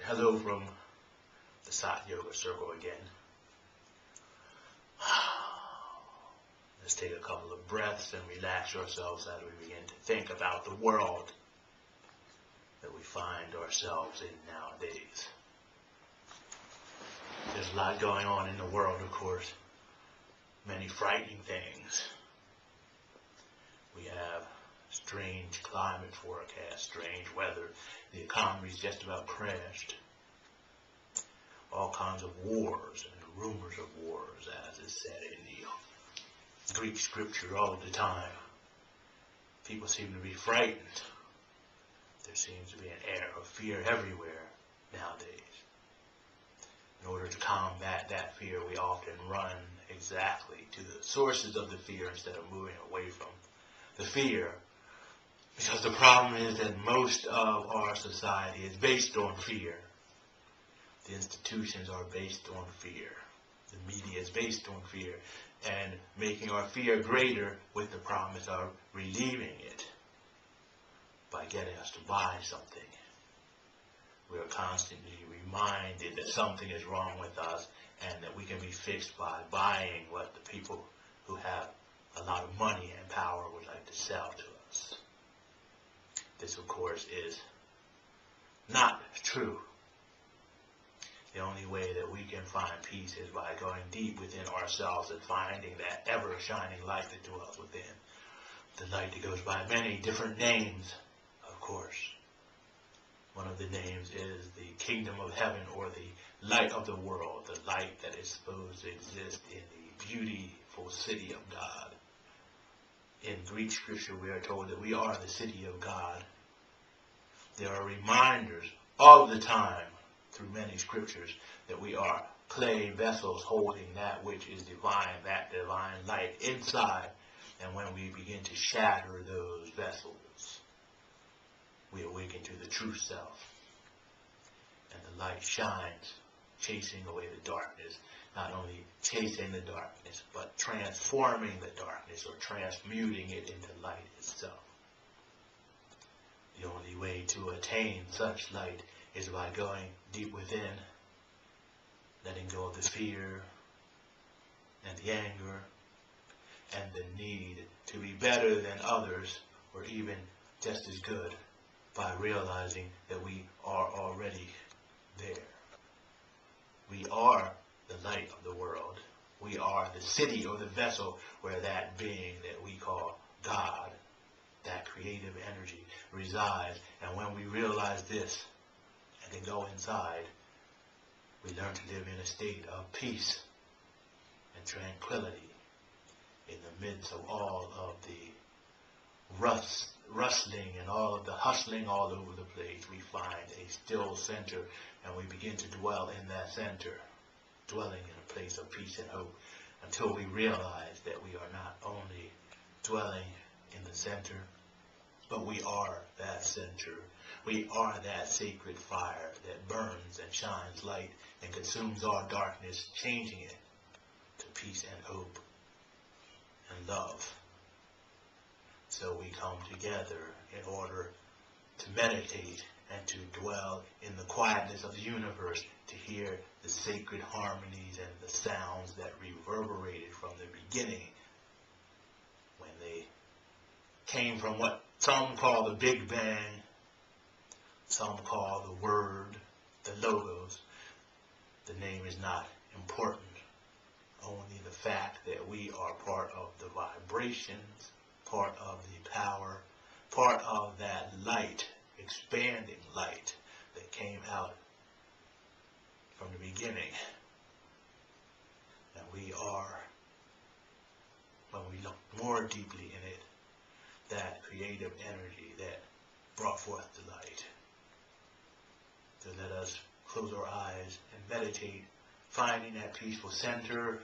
Hello from the Sat Yoga Circle again. Let's take a couple of breaths and relax ourselves as we begin to think about the world that we find ourselves in nowadays. There's a lot going on in the world, of course. Many frightening things. We have strange climate forecasts, strange weather. The economy's just about crashed. All kinds of wars and rumors of wars, as is said in the Greek scripture all the time. People seem to be frightened. There seems to be an air of fear everywhere nowadays. In order to combat that fear, we often run exactly to the sources of the fear instead of moving away from the fear. Because the problem is that most of our society is based on fear. The institutions are based on fear. The media is based on fear. And making our fear greater with the promise of relieving it by getting us to buy something. We are constantly reminded that something is wrong with us and that we can be fixed by buying what the people who have a lot of money and power would like to sell to us. This, of course, is not true. The only way that we can find peace is by going deep within ourselves and finding that ever-shining light that dwells within. The light that goes by many different names, of course. One of the names is the kingdom of heaven, or the light of the world, the light that is supposed to exist in the beautiful city of God. In Greek scripture, we are told that we are the city of God. There are reminders all the time through many scriptures that we are clay vessels holding that which is divine, that divine light inside. And when we begin to shatter those vessels, we awaken to the true self. And the light shines, chasing away the darkness. Not only chasing the darkness, but transforming the darkness or transmuting it into light itself. The only way to attain such light is by going deep within, letting go of the fear and the anger and the need to be better than others or even just as good, by realizing that we are already there. We are the light of the world. We are the city or the vessel where that being that we call God, that creative energy, resides. And when we realize this and then go inside, we learn to live in a state of peace and tranquility in the midst of all of the rustling and all of the hustling all over the place. We find a still center, and we begin to dwell in that center, dwelling in a place of peace and hope, until we realize that we are not only dwelling in the center, but we are that center. We are that sacred fire that burns and shines light and consumes all darkness, changing it to peace and hope and love. So we come together in order to meditate and to dwell in the quietness of the universe, to hear the sacred harmonies and the sounds that reverberated from the beginning when they came from what some call the Big Bang, some call the word, the logos. The name is not important. Only the fact that we are part of the vibrations, part of the power, part of that light, expanding light that came out from the beginning. And we are, when we look more deeply in it, that creative energy that brought forth the light. So let us close our eyes and meditate, finding that peaceful center,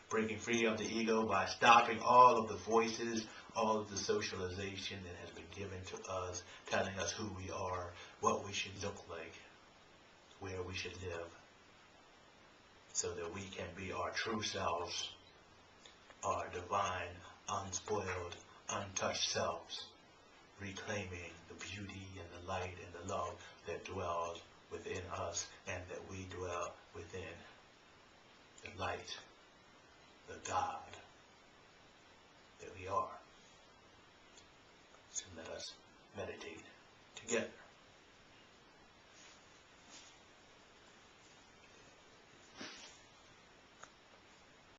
breaking free of the ego by stopping all of the voices, all of the socialization that has been given to us, telling us who we are, what we should look like, where we should live, so that we can be our true selves, our divine, unspoiled, untouched selves, reclaiming the beauty and the light and the love that dwells within within us, and that we dwell within the light, the God that we are. So let us meditate together.